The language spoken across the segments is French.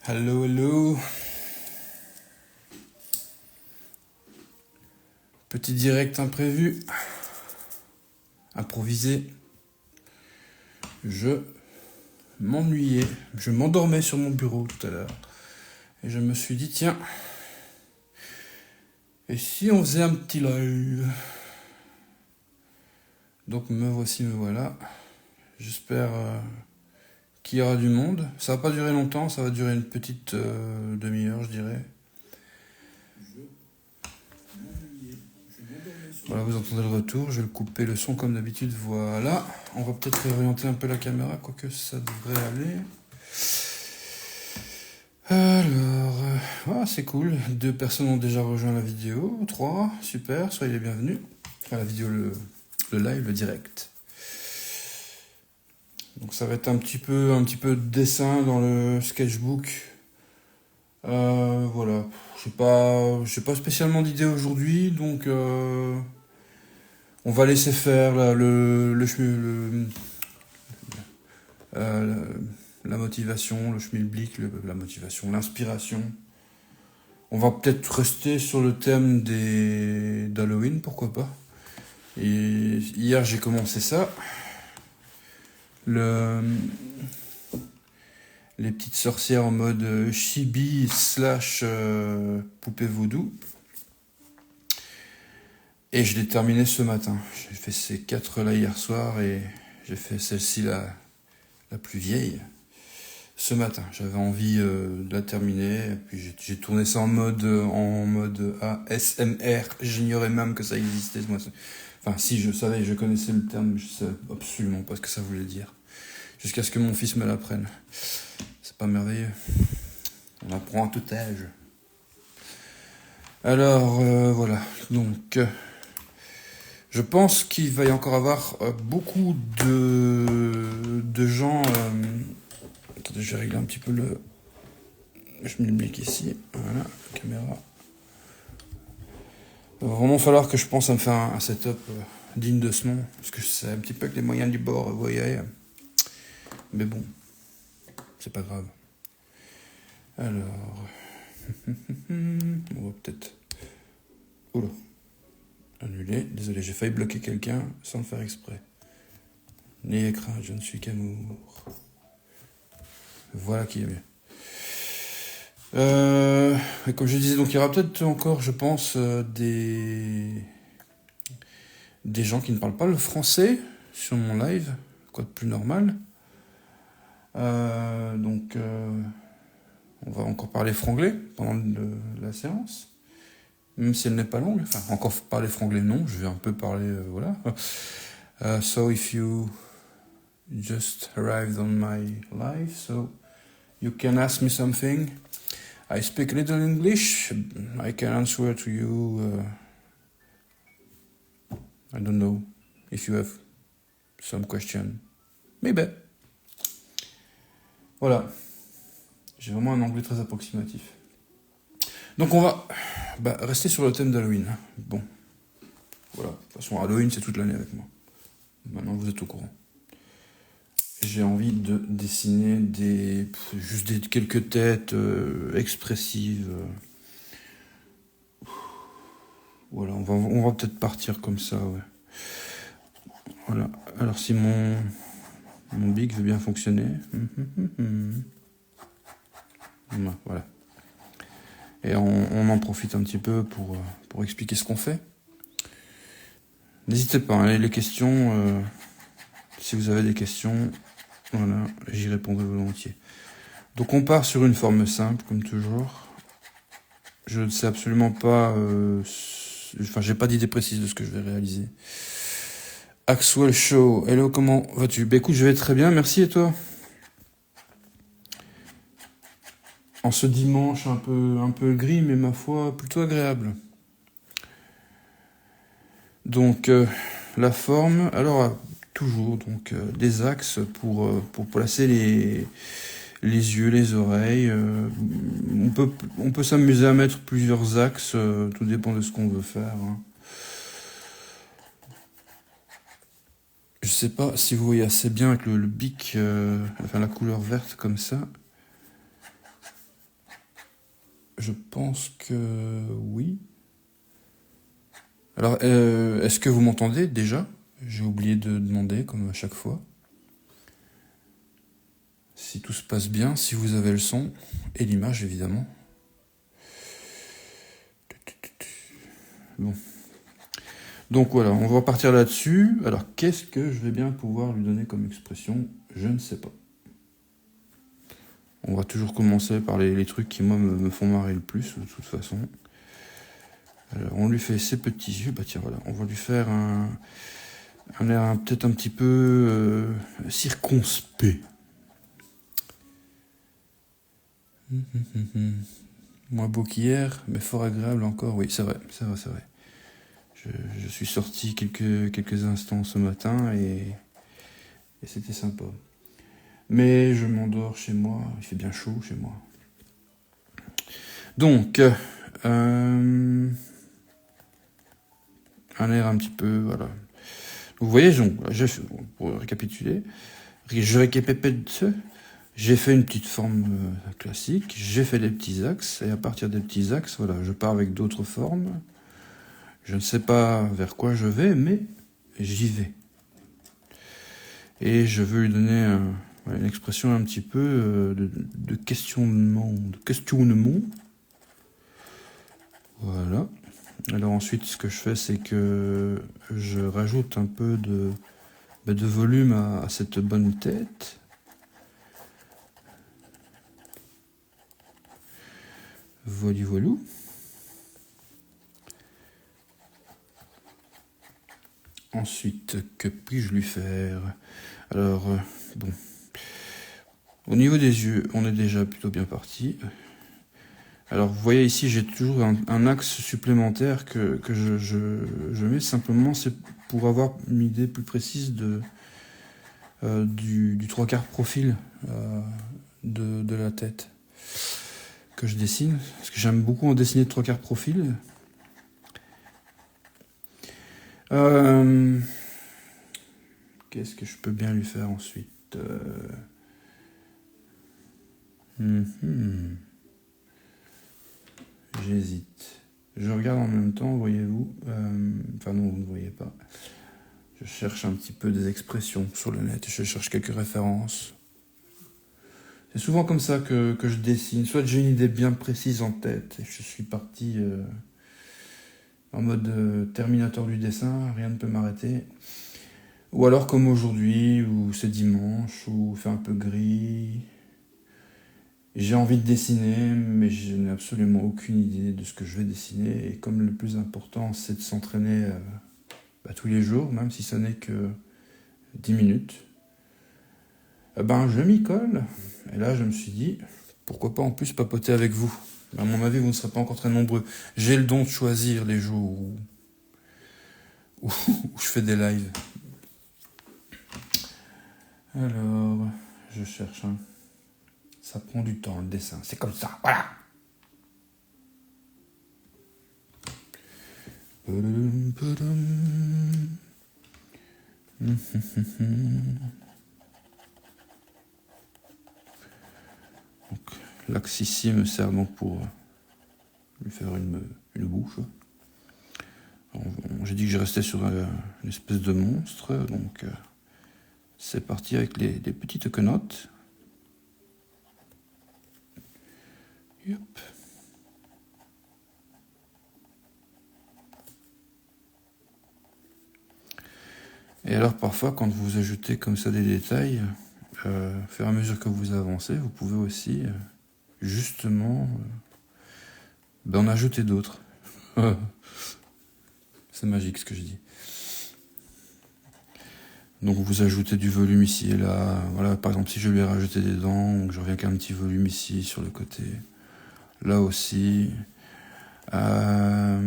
Hello, hello. Petit direct imprévu. Improvisé. Je m'ennuyais. Je m'endormais sur mon bureau tout à l'heure. Et je me suis dit, tiens, et si on faisait un petit live? Donc me voici, me voilà. J'espère qu'il y aura du monde. Ça va pas durer longtemps, ça va durer une petite demi-heure, je dirais. Voilà, vous entendez le retour. Je vais couper le son comme d'habitude. Voilà. On va peut-être réorienter un peu la caméra, quoique ça devrait aller. Alors, c'est cool. 2 personnes ont déjà rejoint la vidéo. 3, super. Soyez les bienvenus. Enfin, la vidéo, le live, le direct. Donc ça va être un petit peu de dessin dans le sketchbook. Voilà. J'ai pas spécialement d'idée aujourd'hui, donc on va laisser faire là, la motivation, le schmilblick, la motivation, l'inspiration. On va peut-être rester sur le thème d'Halloween, pourquoi pas. Et hier j'ai commencé ça. Les petites sorcières en mode chibi / poupée vaudou. Et je l'ai terminé ce matin. J'ai fait ces 4 là hier soir et j'ai fait celle-ci la plus vieille ce matin. J'avais envie de la terminer. Et puis j'ai tourné ça en mode ASMR. J'ignorais même que ça existait. Moi, enfin, si je savais, je connaissais le terme, mais je savais absolument pas ce que ça voulait dire. Jusqu'à ce que mon fils me l'apprenne. C'est pas merveilleux. On apprend à tout âge. Alors, voilà. Donc, je pense qu'il va y encore avoir beaucoup de gens... attendez, je vais régler un petit peu je mets le blic ici. Voilà, la caméra. Il va vraiment falloir que je pense à me faire un setup digne de ce nom. Parce que je sais un petit peu que les moyens du bord, vous voyez. Mais bon, c'est pas grave. Alors... on va peut-être... Oula. Annuler. Désolé, j'ai failli bloquer quelqu'un sans le faire exprès. N'ayez crainte, je ne suis qu'amour. Voilà qui est mieux. Et comme je disais, donc il y aura peut-être encore, je pense, des gens qui ne parlent pas le français sur mon live, quoi de plus normal. Donc, on va encore parler franglais pendant la séance, même si elle n'est pas longue. Enfin, encore parler franglais, non. Je vais un peu parler, voilà. So if you just arrived on my live, so you can ask me something. I speak a little English. I can answer to you. I don't know if you have some question. Maybe. Voilà. J'ai vraiment un anglais très approximatif. Donc on va rester sur le thème d'Halloween. Bon. Voilà. De toute façon, Halloween, c'est toute l'année avec moi. Maintenant, vous êtes au courant. J'ai envie de dessiner juste quelques têtes expressives. Voilà, on va peut-être partir comme ça, ouais. Voilà. Alors si mon bic veut bien fonctionner. Voilà. Et on en profite un petit peu pour expliquer ce qu'on fait. N'hésitez pas, hein, les questions, si vous avez des questions, voilà, j'y répondrai volontiers. Donc on part sur une forme simple, comme toujours. Je ne sais absolument pas... j'ai pas d'idée précise de ce que je vais réaliser. Axwell Show, hello, comment vas-tu? Écoute, je vais très bien, merci, et toi? En ce dimanche un peu gris, mais ma foi, plutôt agréable. Donc, la forme, alors, toujours, donc, des axes pour placer les yeux, les oreilles. On peut s'amuser à mettre plusieurs axes, tout dépend de ce qu'on veut faire. Hein. Je sais pas si vous voyez assez bien avec le bic, la couleur verte comme ça. je pense que oui. Alors, est-ce que vous m'entendez déjà? J'ai oublié de demander, comme à chaque fois. Si tout se passe bien, si vous avez le son et l'image, évidemment. Bon. Donc voilà, on va repartir là-dessus. Alors, qu'est-ce que je vais bien pouvoir lui donner comme expression? Je ne sais pas. On va toujours commencer par les trucs qui, moi, me font marrer le plus, de toute façon. Alors, on lui fait ses petits yeux. Bah tiens, voilà, on va lui faire un air peut-être un petit peu circonspect. Moins beau qu'hier, mais fort agréable encore. Oui, c'est vrai. Je suis sorti quelques instants ce matin et c'était sympa. Mais je m'endors chez moi, il fait bien chaud chez moi. Donc, un air un petit peu, voilà. Vous voyez, pour récapituler, j'ai fait une petite forme classique, j'ai fait des petits axes, et à partir des petits axes, voilà, je pars avec d'autres formes. Je ne sais pas vers quoi je vais, mais j'y vais. Et je veux lui donner une expression un petit peu de questionnement. Voilà. Alors ensuite, ce que je fais, c'est que je rajoute un peu de volume à cette bonne tête. Voilà. Ensuite, que puis-je lui faire? Alors, bon. Au niveau des yeux, on est déjà plutôt bien parti. Alors, vous voyez ici, j'ai toujours un axe supplémentaire que je mets. Simplement, c'est pour avoir une idée plus précise du trois quarts profil de la tête que je dessine. Parce que j'aime beaucoup en dessiner de trois quarts profil. Qu'est-ce que je peux bien lui faire ensuite? J'hésite. Je regarde en même temps, voyez-vous. Enfin non, vous ne voyez pas. Je cherche un petit peu des expressions sur le net. Je cherche quelques références. C'est souvent comme ça que je dessine. Soit j'ai une idée bien précise en tête et je suis parti en mode terminateur du dessin, rien ne peut m'arrêter. Ou alors comme aujourd'hui, où c'est dimanche, où il fait un peu gris. J'ai envie de dessiner, mais je n'ai absolument aucune idée de ce que je vais dessiner. Et comme le plus important, c'est de s'entraîner tous les jours, même si ce n'est que 10 minutes, je m'y colle. Et là, je me suis dit, pourquoi pas en plus papoter avec vous? À mon avis, vous ne serez pas encore très nombreux. J'ai le don de choisir les jours où je fais des lives. Alors, je cherche un... Ça prend du temps, le dessin. C'est comme ça, voilà. Donc, l'axe ici me sert donc pour lui faire une bouche. J'ai dit que je restais sur une espèce de monstre, donc c'est parti avec les petites quenottes. Yep. Et alors parfois quand vous ajoutez comme ça des détails, au fur et à mesure que vous avancez, vous pouvez aussi justement en ajouter d'autres. C'est magique ce que je dis. Donc vous ajoutez du volume ici et là. Voilà, par exemple si je lui ai rajouté des dents, donc je reviens avec un petit volume ici sur le côté. Là aussi. Un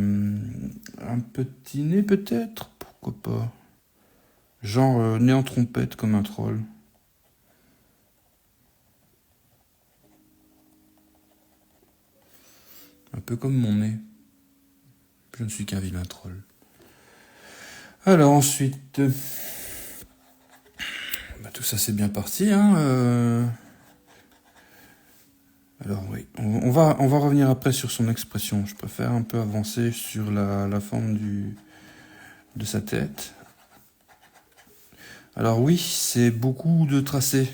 petit nez peut-être, pourquoi pas. Genre nez en trompette comme un troll. Un peu comme mon nez. Je ne suis qu'un vilain troll. Alors ensuite... tout ça c'est bien parti. Hein, Alors oui, on va revenir après sur son expression. Je préfère un peu avancer sur la forme de sa tête. Alors oui, c'est beaucoup de tracés.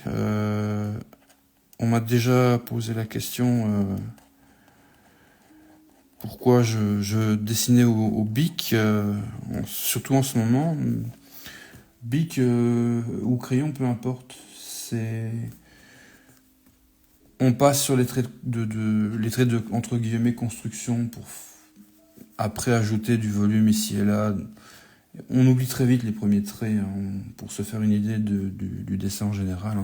On m'a déjà posé la question pourquoi je dessinais au bic, surtout en ce moment. Bic ou crayon, peu importe. On passe sur les traits les traits de entre guillemets construction pour après ajouter du volume ici et là. On oublie très vite les premiers traits pour se faire une idée du dessin en général.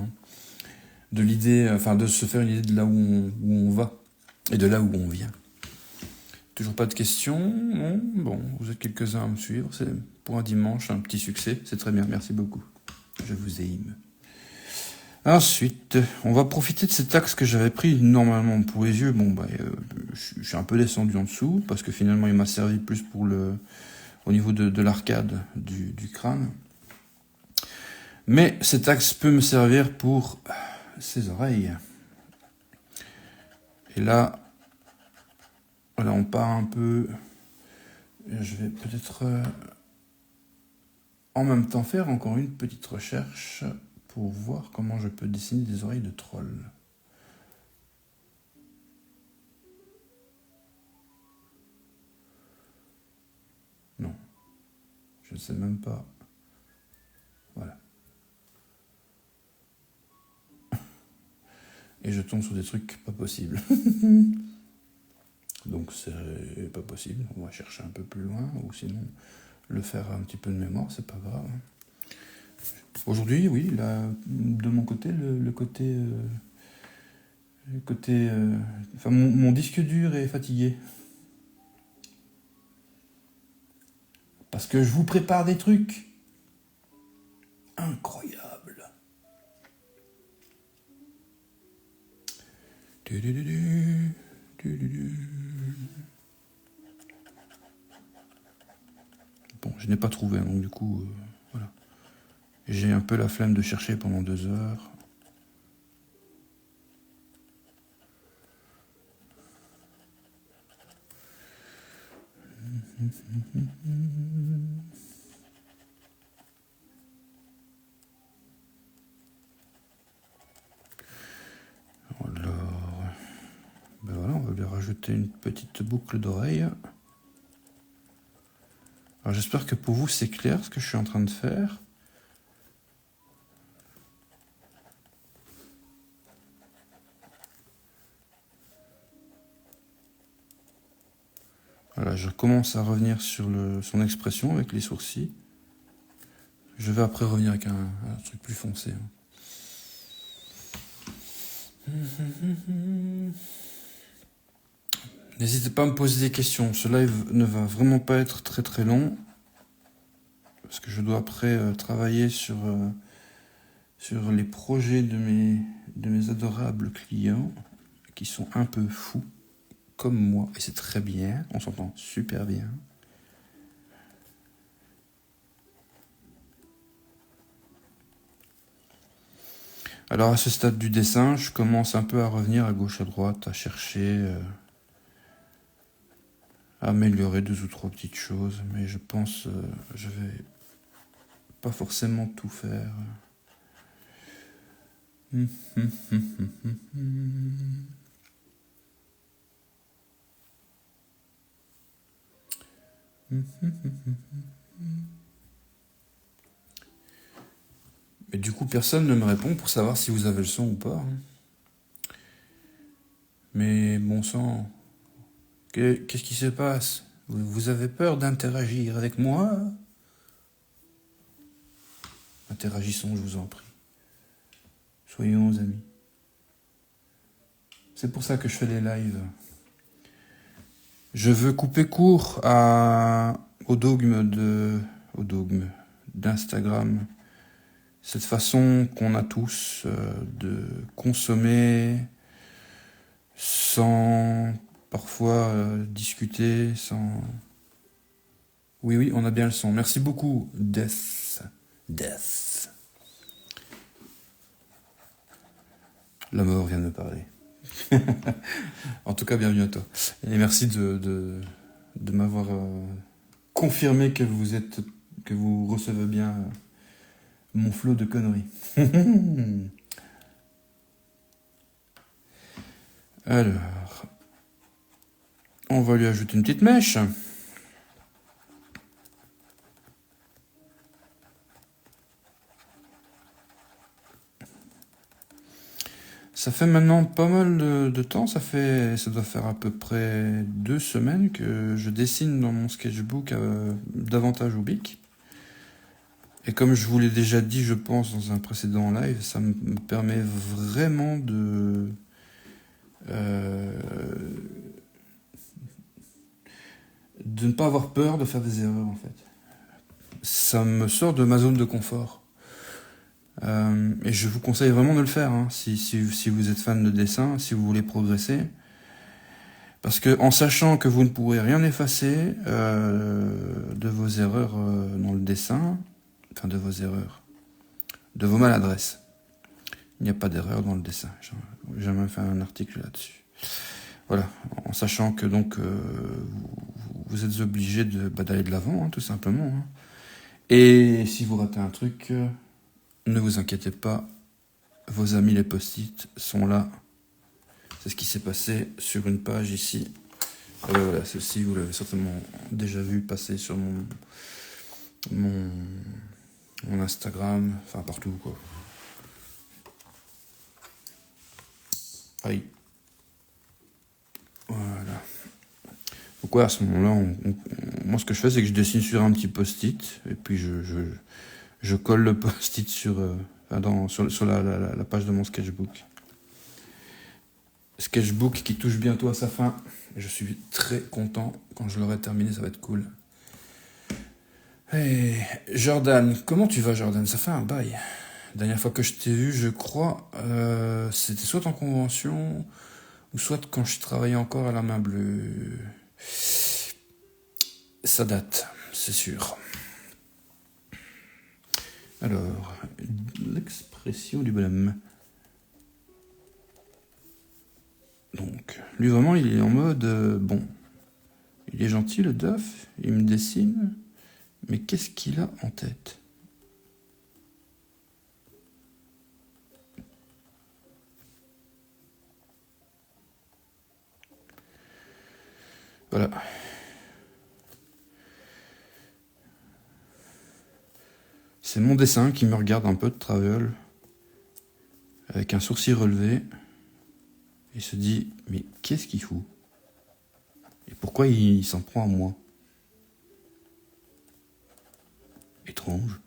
De l'idée, enfin de se faire une idée de là où on va et de là où on vient. Toujours pas de questions? Non? Bon, vous êtes quelques-uns à me suivre. C'est pour un dimanche, un petit succès. C'est très bien, merci beaucoup. Je vous aime. Ensuite, on va profiter de cet axe que j'avais pris normalement pour les yeux. Bon, je suis un peu descendu en dessous parce que finalement il m'a servi plus pour au niveau de l'arcade du crâne. Mais cet axe peut me servir pour ses oreilles. Et là, voilà, on part un peu. Je vais peut-être en même temps faire encore une petite recherche pour voir comment je peux dessiner des oreilles de troll. Non, je ne sais même pas. Voilà. Et je tombe sur des trucs pas possibles. Donc c'est pas possible, on va chercher un peu plus loin, ou sinon le faire un petit peu de mémoire, c'est pas grave. Aujourd'hui, oui, là, de mon côté, le côté... enfin, mon disque dur est fatigué. Parce que je vous prépare des trucs incroyables. Bon, je n'ai pas trouvé, donc du coup, voilà. J'ai un peu la flemme de chercher pendant 2 heures. Alors, ben voilà, on va lui rajouter une petite boucle d'oreille. Alors j'espère que pour vous c'est clair ce que je suis en train de faire. Voilà, je commence à revenir sur son expression avec les sourcils. Je vais après revenir avec un truc plus foncé. N'hésitez pas à me poser des questions. Ce live ne va vraiment pas être très très long. Parce que je dois après travailler sur les projets de mes adorables clients qui sont un peu fous, comme moi. Et c'est très bien, on s'entend super bien. Alors à ce stade du dessin, je commence un peu à revenir à gauche à droite, à chercher, à améliorer 2 ou 3 petites choses, mais je pense je vais pas forcément tout faire. Mais du coup, personne ne me répond pour savoir si vous avez le son ou pas. Mais bon sang, qu'est-ce qui se passe? Vous avez peur d'interagir avec moi? Interagissons, je vous en prie. Soyons amis. C'est pour ça que je fais les lives. Je veux couper court au dogme d'Instagram. Cette façon qu'on a tous de consommer sans parfois discuter, sans... Oui, on a bien le son. Merci beaucoup, Death. La mort vient de me parler. En tout cas, bienvenue à toi. Et merci de m'avoir confirmé que vous recevez bien mon flot de conneries. Alors, on va lui ajouter une petite mèche. Ça fait maintenant pas mal de temps, ça doit faire à peu près 2 semaines que je dessine dans mon sketchbook davantage au bic. Et comme je vous l'ai déjà dit, je pense, dans un précédent live, ça me permet vraiment de ne pas avoir peur de faire des erreurs, en fait. Ça me sort de ma zone de confort. Et je vous conseille vraiment de le faire, hein, si vous êtes fan de dessin, si vous voulez progresser. Parce que en sachant que vous ne pourrez rien effacer de vos erreurs dans le dessin, enfin de vos erreurs, de vos maladresses. Il n'y a pas d'erreur dans le dessin. J'ai jamais fait un article là-dessus. Voilà, en sachant que donc vous êtes obligé d'aller de l'avant, hein, tout simplement. Hein. Et si vous ratez un truc, ne vous inquiétez pas, vos amis les post-it sont là. C'est ce qui s'est passé sur une page ici. Voilà, celle-ci, vous l'avez certainement déjà vu passer sur mon Instagram, enfin partout, quoi. Aïe. Voilà. Donc ouais, à ce moment-là, moi ce que je fais, c'est que je dessine sur un petit post-it, et puis je colle le post-it sur la page de mon sketchbook. Sketchbook qui touche bientôt à sa fin. Je suis très content. Quand je l'aurai terminé, ça va être cool. Hey, Jordan, comment tu vas, Jordan? Ça fait un bail. Dernière fois que je t'ai vu, je crois, c'était soit en convention, ou soit quand je travaillais encore à la main bleue. Ça date, c'est sûr. Alors, l'expression du bonhomme. Donc, lui vraiment, il est en mode, bon, il est gentil le Duff, il me dessine, mais qu'est-ce qu'il a en tête? Voilà. C'est mon dessin qui me regarde un peu de travers, avec un sourcil relevé, et se dit, mais qu'est-ce qu'il fout? Et pourquoi il s'en prend à moi? Étrange.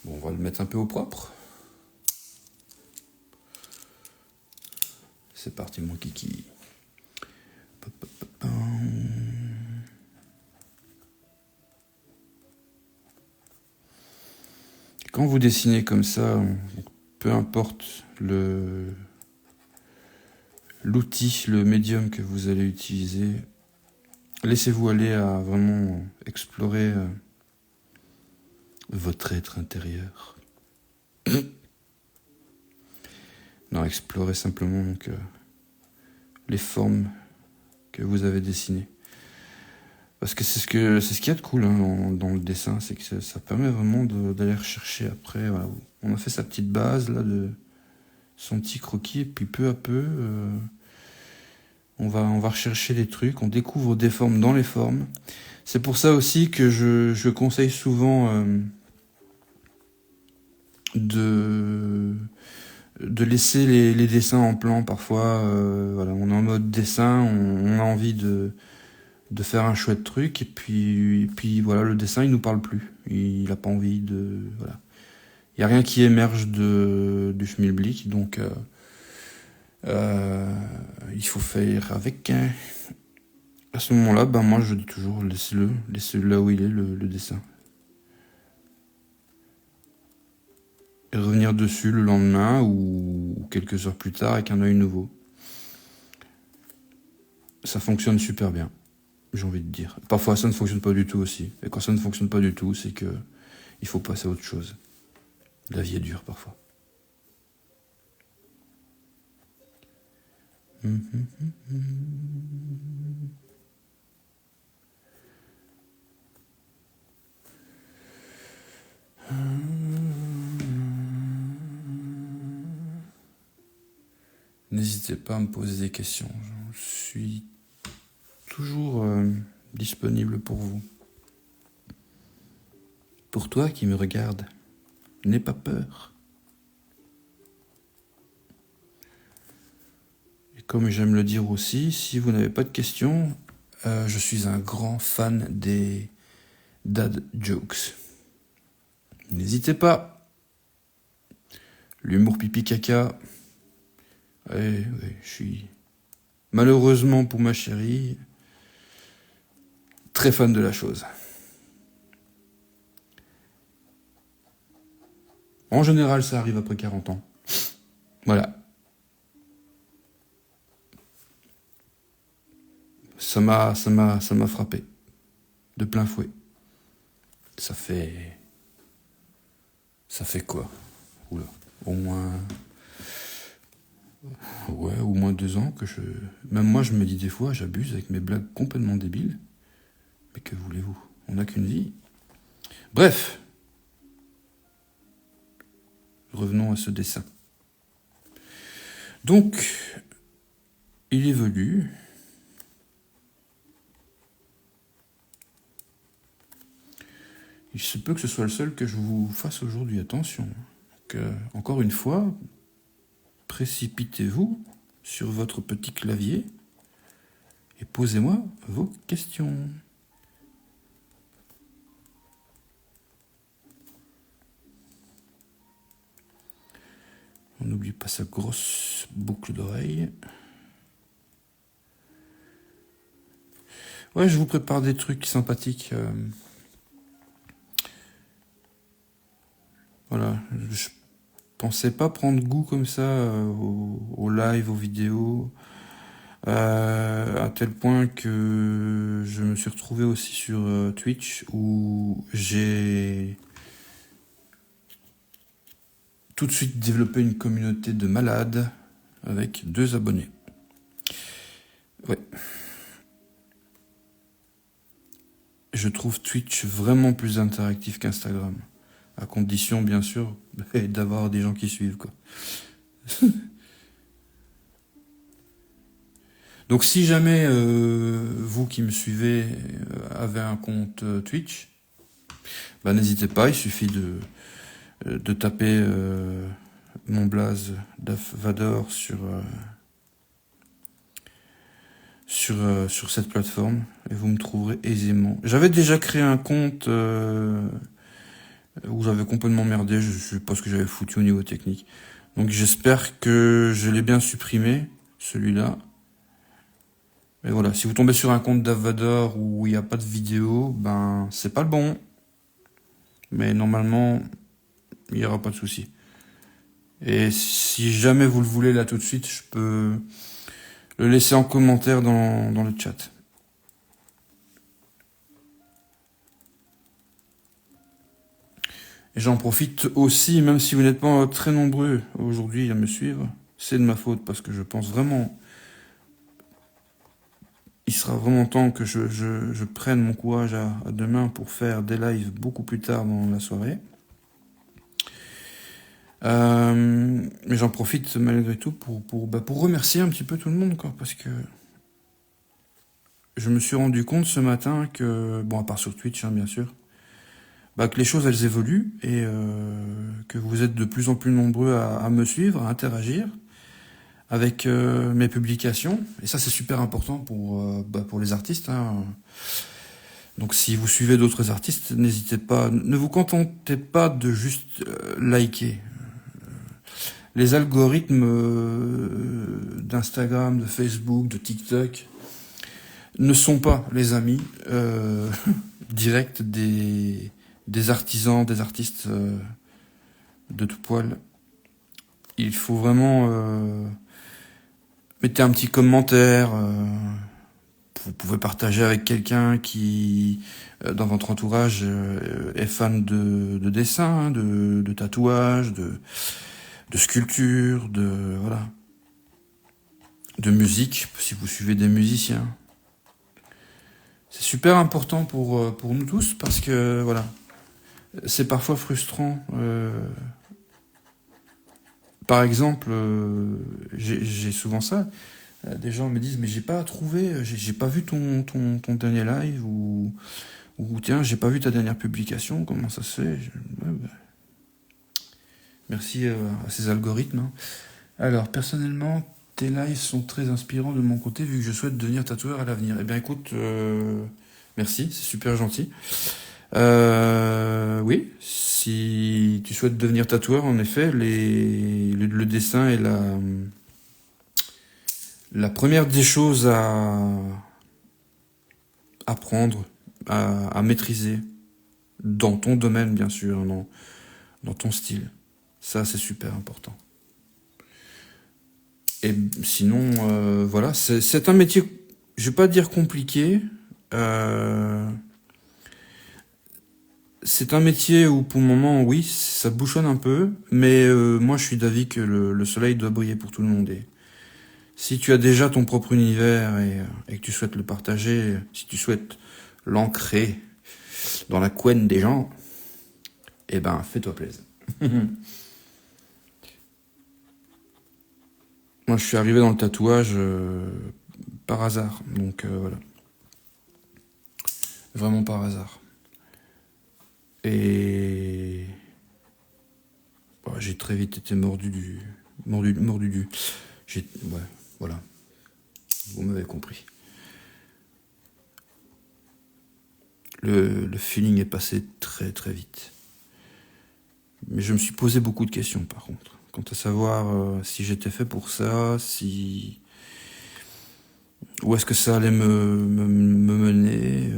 Bon, on va le mettre un peu au propre. C'est parti, mon kiki. Quand vous dessinez comme ça, peu importe l'outil, le médium que vous allez utiliser, laissez-vous aller à vraiment explorer votre être intérieur. Non, explorez simplement donc, les formes que vous avez dessinées. Parce que c'est ce qu'il y a de cool hein, dans le dessin, c'est que ça permet vraiment d'aller rechercher après. Voilà. On a fait sa petite base là de son petit croquis, et puis peu à peu, on va rechercher des trucs, on découvre des formes dans les formes. C'est pour ça aussi que je conseille souvent de laisser les dessins en plan parfois. Voilà, on est en mode dessin, on a envie de faire un chouette truc, et puis voilà, le dessin il nous parle plus, il a pas envie de, voilà, il y a rien qui émerge du schmilblick, donc il faut faire avec. À ce moment-là, ben moi je dis toujours laissez-le là où il est le dessin, et revenir dessus le lendemain ou quelques heures plus tard avec un œil nouveau. Ça fonctionne super bien. J'ai envie de dire. Parfois, ça ne fonctionne pas du tout aussi. Et quand ça ne fonctionne pas du tout, c'est que il faut passer à autre chose. La vie est dure parfois. N'hésitez pas à me poser des questions. Je suis toujours disponible pour vous. Pour toi qui me regarde, n'aie pas peur. Et comme j'aime le dire aussi, si vous n'avez pas de questions, je suis un grand fan des dad jokes. N'hésitez pas. L'humour pipi caca. Ouais, je suis malheureusement pour ma chérie très fan de la chose. En général, ça arrive après 40 ans. Voilà. Ça m'a frappé. De plein fouet. Ça fait quoi? Oula. Au moins 2 ans que je... Même moi, je me dis des fois, j'abuse avec mes blagues complètement débiles. Mais que voulez-vous? On n'a qu'une vie. Bref. Revenons à ce dessin. Donc, il évolue. Il se peut que ce soit le seul que je vous fasse aujourd'hui. Attention. Donc, encore une fois, précipitez-vous sur votre petit clavier et posez-moi vos questions. On n'oublie pas sa grosse boucle d'oreille. Ouais, je vous prépare des trucs sympathiques. Voilà, je pensais pas prendre goût comme ça au live, aux vidéos, à tel point que je me suis retrouvé aussi sur Twitch où j'ai tout de suite développé une communauté de malades avec 2 abonnés. Ouais. Je trouve Twitch vraiment plus interactif qu'Instagram. À condition, bien sûr, d'avoir des gens qui suivent, quoi. Donc, si jamais vous qui me suivez avez un compte Twitch, bah, n'hésitez pas, il suffit de taper mon blaze Darth Vader sur cette plateforme et vous me trouverez aisément. J'avais déjà créé un compte où j'avais complètement merdé, je sais pas ce que j'avais foutu au niveau technique. Donc j'espère que je l'ai bien supprimé, celui-là. Mais voilà, si vous tombez sur un compte d'Avador où il n'y a pas de vidéo, ben c'est pas le bon. Mais normalement, il n'y aura pas de souci. Et si jamais vous le voulez là tout de suite, je peux le laisser en commentaire dans le chat. Et j'en profite aussi, même si vous n'êtes pas très nombreux aujourd'hui à me suivre, c'est de ma faute parce que je pense vraiment... Il sera vraiment temps que je prenne mon courage à 2 mains pour faire des lives beaucoup plus tard dans la soirée. Mais j'en profite malgré tout pour remercier un petit peu tout le monde, quoi, parce que je me suis rendu compte ce matin que, bon, à part sur Twitch, hein, bien sûr, que les choses elles évoluent et que vous êtes de plus en plus nombreux à me suivre, à interagir avec mes publications. Et ça, c'est super important pour les artistes, hein. Donc si vous suivez d'autres artistes, n'hésitez pas, ne vous contentez pas de juste liker. Les algorithmes d'Instagram, de Facebook, de TikTok ne sont pas les amis directs des artisans, des artistes de tout poil. Il faut vraiment mettez un petit commentaire. Vous pouvez partager avec quelqu'un qui, dans votre entourage, est fan de dessin, hein, de tatouage, de sculpture, voilà. de musique, si vous suivez des musiciens. C'est super important pour nous tous parce que voilà, c'est parfois frustrant. Par exemple, j'ai souvent ça. Des gens me disent mais j'ai pas trouvé, j'ai pas vu ton dernier live ou tiens j'ai pas vu ta dernière publication. Comment ça se fait? Ouais, bah, merci à ces algorithmes. Hein. Alors personnellement, tes lives sont très inspirants de mon côté vu que je souhaite devenir tatoueur à l'avenir. Eh bien écoute, merci, c'est super gentil. Oui, si tu souhaites devenir tatoueur, en effet, le dessin est la première des choses à apprendre, à maîtriser, dans ton domaine bien sûr, dans ton style. Ça, c'est super important. Et sinon, voilà, c'est un métier, je vais pas dire compliqué. C'est un métier où, pour le moment, oui, ça bouchonne un peu, mais moi, je suis d'avis que le soleil doit briller pour tout le monde. Et si tu as déjà ton propre univers et que tu souhaites le partager, si tu souhaites l'ancrer dans la couenne des gens, eh ben, fais-toi plaisir. Moi, je suis arrivé dans le tatouage par hasard, donc voilà. Vraiment par hasard. Et bah, j'ai très vite été mordu du. Ouais, voilà. Vous m'avez compris. Le feeling est passé très très vite. Mais je me suis posé beaucoup de questions par contre. Quant à savoir si j'étais fait pour ça, si. Où est-ce que ça allait me mener.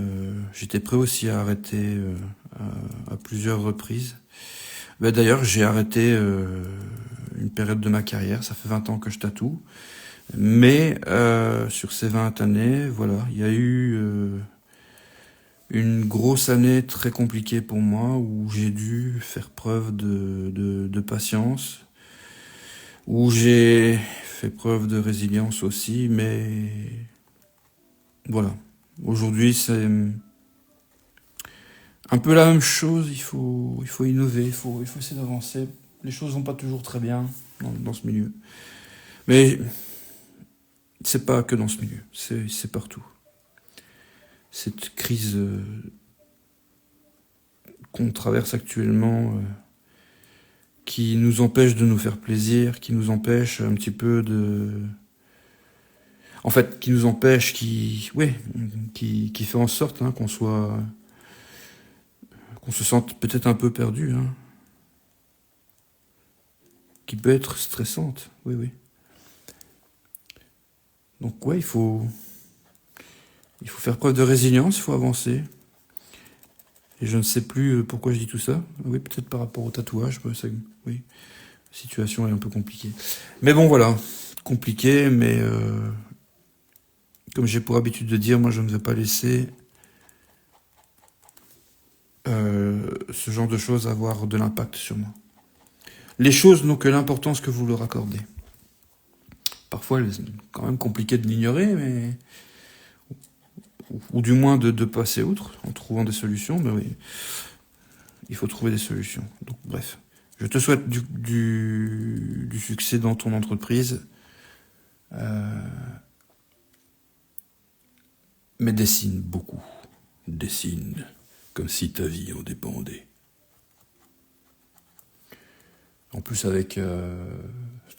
J'étais prêt aussi à arrêter à plusieurs reprises. Ben, d'ailleurs, j'ai arrêté une période de ma carrière. Ça fait 20 ans que je tatoue. Mais sur ces 20 années, voilà, il y a eu une grosse année très compliquée pour moi où j'ai dû faire preuve de patience, où j'ai fait preuve de résilience aussi, mais voilà. Aujourd'hui, c'est un peu la même chose, il faut innover, il faut essayer d'avancer. Les choses vont pas toujours très bien dans ce milieu. Mais c'est pas que dans ce milieu, c'est partout. Cette crise qu'on traverse actuellement qui nous empêche de nous faire plaisir, qui nous empêche un petit peu de... En fait, qui nous empêche, qui fait en sorte hein, qu'on se sente peut-être un peu perdu, hein, qui peut être stressante, oui. Donc ouais, il faut faire preuve de résilience, il faut avancer. Et je ne sais plus pourquoi je dis tout ça. Oui, peut-être par rapport au tatouage, oui. La situation est un peu compliquée. Mais bon, voilà, compliqué, mais comme j'ai pour habitude de dire, moi je ne vais pas laisser ce genre de choses avoir de l'impact sur moi. Les choses n'ont que l'importance que vous leur accordez. Parfois, c'est quand même compliqué de l'ignorer, mais ou du moins de passer outre en trouvant des solutions. Mais oui, il faut trouver des solutions. Donc bref, je te souhaite du succès dans ton entreprise. Mais dessine beaucoup. Dessine comme si ta vie en dépendait. En plus avec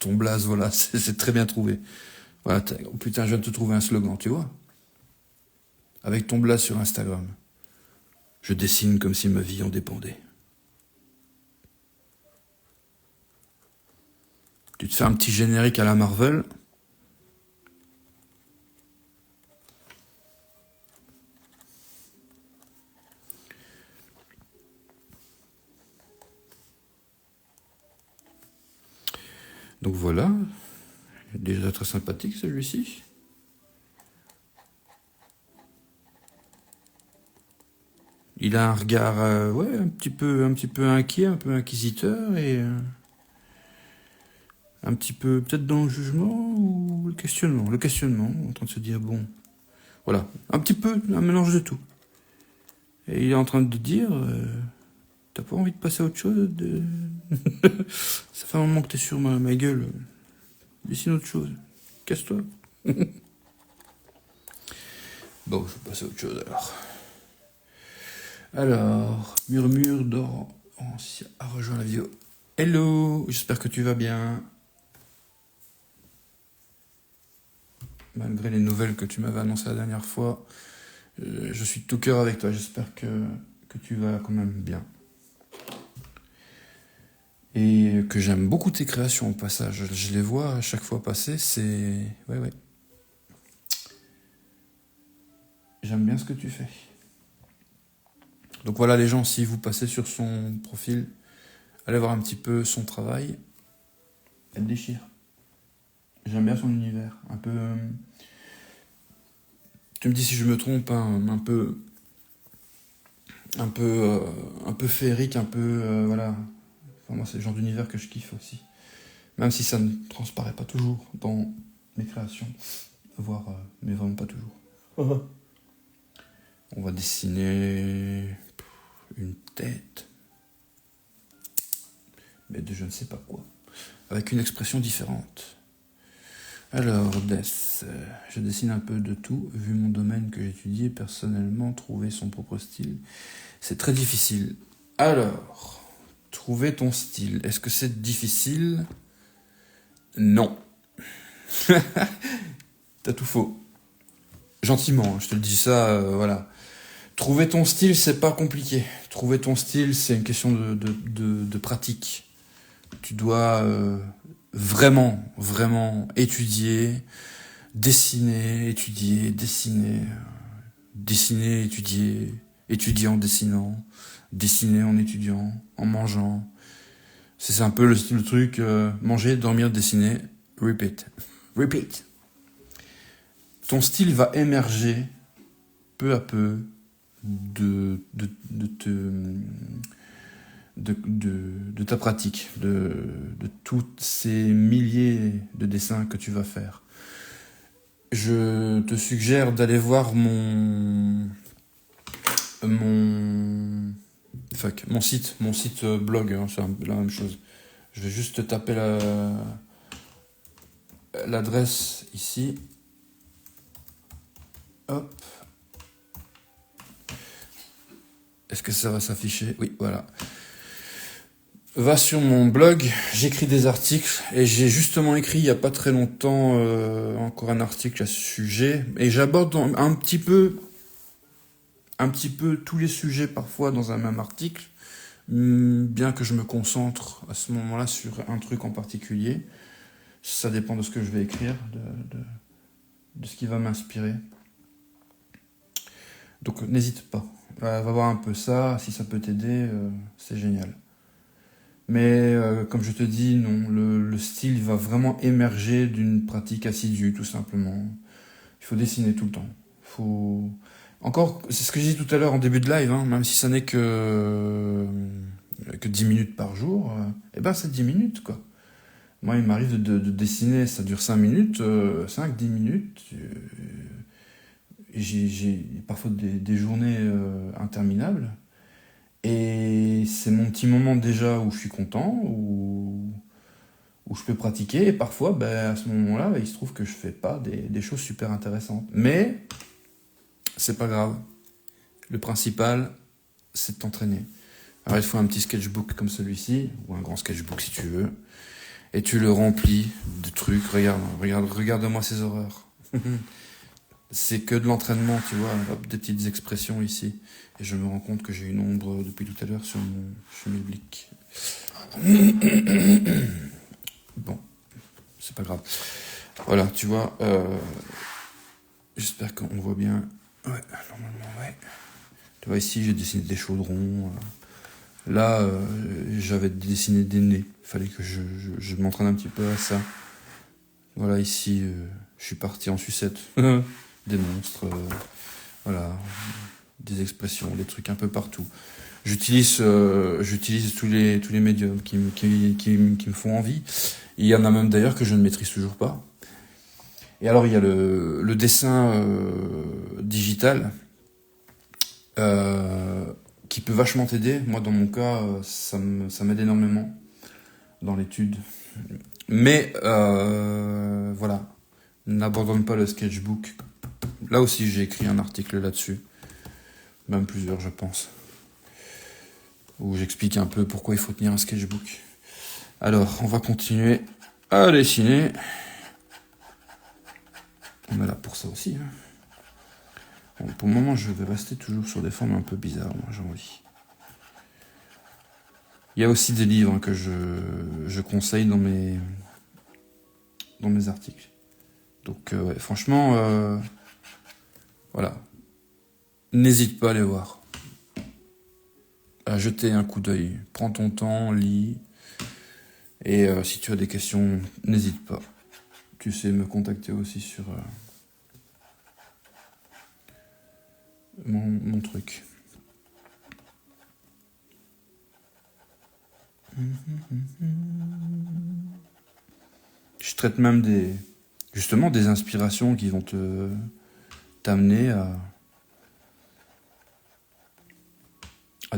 ton blaze, voilà, c'est très bien trouvé. Voilà, oh putain, je viens de te trouver un slogan, tu vois. Avec ton blaze sur Instagram. Je dessine comme si ma vie en dépendait. Tu te fais un petit générique à la Marvel. Donc voilà. Déjà très sympathique celui-ci. Il a un regard, un petit peu inquiet, un peu inquisiteur et un petit peu peut-être dans le jugement ou le questionnement, en train de se dire, bon, voilà, un petit peu, un mélange de tout. Et il est en train de dire, t'as pas envie de passer à autre chose Ça fait un moment que t'es sur ma gueule. Dessine autre chose. Casse-toi. Bon, je vais passer à autre chose alors. Alors, Murmure d'or a rejoint la vidéo. Hello, j'espère que tu vas bien. Malgré les nouvelles que tu m'avais annoncées la dernière fois, je suis de tout cœur avec toi. J'espère que tu vas quand même bien. Et que j'aime beaucoup tes créations au passage. Je les vois à chaque fois passer, c'est... Ouais. J'aime bien ce que tu fais. Donc voilà les gens, si vous passez sur son profil, allez voir un petit peu son travail. Elle déchire. J'aime bien son univers. Un peu... tu me dis si je me trompe, hein, un peu féerique, un peu... voilà. Enfin, moi c'est le genre d'univers que je kiffe aussi. Même si ça ne transparaît pas toujours dans mes créations. Voire, mais vraiment pas toujours. On va dessiner une tête, mais de je ne sais pas quoi, avec une expression différente. Alors, Death, je dessine un peu de tout, vu mon domaine que j'étudie, personnellement, trouver son propre style, c'est très difficile. Alors, trouver ton style, est-ce que c'est difficile? Non. T'as tout faux. Gentiment, je te le dis ça, voilà. Trouver ton style, c'est pas compliqué. Trouver ton style, c'est une question de pratique. Tu dois vraiment étudier, dessiner, étudier en dessinant, dessiner en étudiant, en mangeant. C'est un peu le truc, manger, dormir, dessiner, repeat. Ton style va émerger peu à peu de ta pratique, de tous ces milliers de dessins que tu vas faire. Je te suggère d'aller voir mon site blog, hein, c'est la même chose. Je vais juste te taper l'adresse ici. Hop. Est-ce que ça va s'afficher? Oui, voilà. Va sur mon blog, j'écris des articles et j'ai justement écrit il n'y a pas très longtemps encore un article à ce sujet et j'aborde un petit peu tous les sujets parfois dans un même article, bien que je me concentre à ce moment-là sur un truc en particulier. Ça dépend de ce que je vais écrire, de ce qui va m'inspirer. Donc n'hésite pas, va voir un peu ça, si ça peut t'aider, c'est génial. Mais comme je te dis, non, le style va vraiment émerger d'une pratique assidue, tout simplement. Il faut dessiner tout le temps. Encore, c'est ce que j'ai dit tout à l'heure en début de live, hein, même si ça n'est que 10 minutes par jour, c'est 10 minutes, quoi. Moi, il m'arrive de dessiner, ça dure 5 minutes, 5-10 minutes. J'ai parfois des journées interminables. Et c'est mon petit moment déjà où je suis content, où je peux pratiquer. Et parfois, à ce moment-là, il se trouve que je fais pas des choses super intéressantes. Mais c'est pas grave. Le principal, c'est de t'entraîner. Alors il faut un petit sketchbook comme celui-ci, ou un grand sketchbook si tu veux. Et tu le remplis de trucs. Regarde-moi ces horreurs. C'est que de l'entraînement, tu vois, des petites expressions ici. Et je me rends compte que j'ai une ombre depuis tout à l'heure sur mon schmilblick. Bon, c'est pas grave. Voilà, tu vois, j'espère qu'on voit bien. Ouais, normalement, ouais. Tu vois, ici, j'ai dessiné des chaudrons. Là, j'avais dessiné des nez. Il fallait que je m'entraîne un petit peu à ça. Voilà, ici, je suis parti en sucette. Des monstres, voilà, des expressions, des trucs un peu partout. J'utilise tous les médiums qui me font envie. Il y en a même d'ailleurs que je ne maîtrise toujours pas. Et alors, il y a le dessin digital qui peut vachement t'aider. Moi, dans mon cas, ça m'aide énormément dans l'étude. Mais voilà, n'abandonne pas le sketchbook. Là aussi, j'ai écrit un article là-dessus. Même plusieurs, je pense. Où j'explique un peu pourquoi il faut tenir un sketchbook. Alors, on va continuer à dessiner. On est là pour ça aussi. Hein. Bon, pour le moment, je vais rester toujours sur des formes un peu bizarres, moi, j'ai envie. Il y a aussi des livres que je conseille dans mes articles. Donc, ouais, franchement, voilà. N'hésite pas à les voir. À jeter un coup d'œil. Prends ton temps, lis. Et si tu as des questions, n'hésite pas. Tu sais me contacter aussi sur mon truc. Je traite même justement des inspirations qui vont t'amener à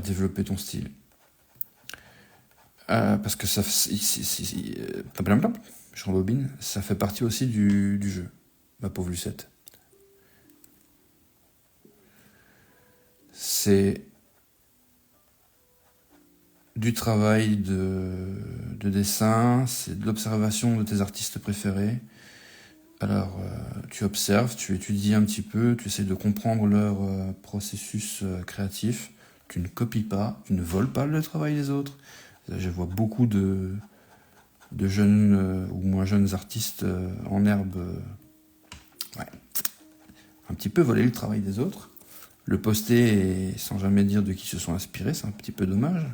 développer ton style. Parce que ça, je rembobine, ça fait partie aussi du jeu, ma pauvre Lucette. C'est du travail de dessin, c'est de l'observation de tes artistes préférés. Alors, tu observes, tu étudies un petit peu, tu essaies de comprendre leur processus créatif. Tu ne copies pas, tu ne voles pas le travail des autres. Je vois beaucoup de jeunes ou moins jeunes artistes en herbe ouais, un petit peu voler le travail des autres. Le poster et sans jamais dire de qui se sont inspirés, c'est un petit peu dommage.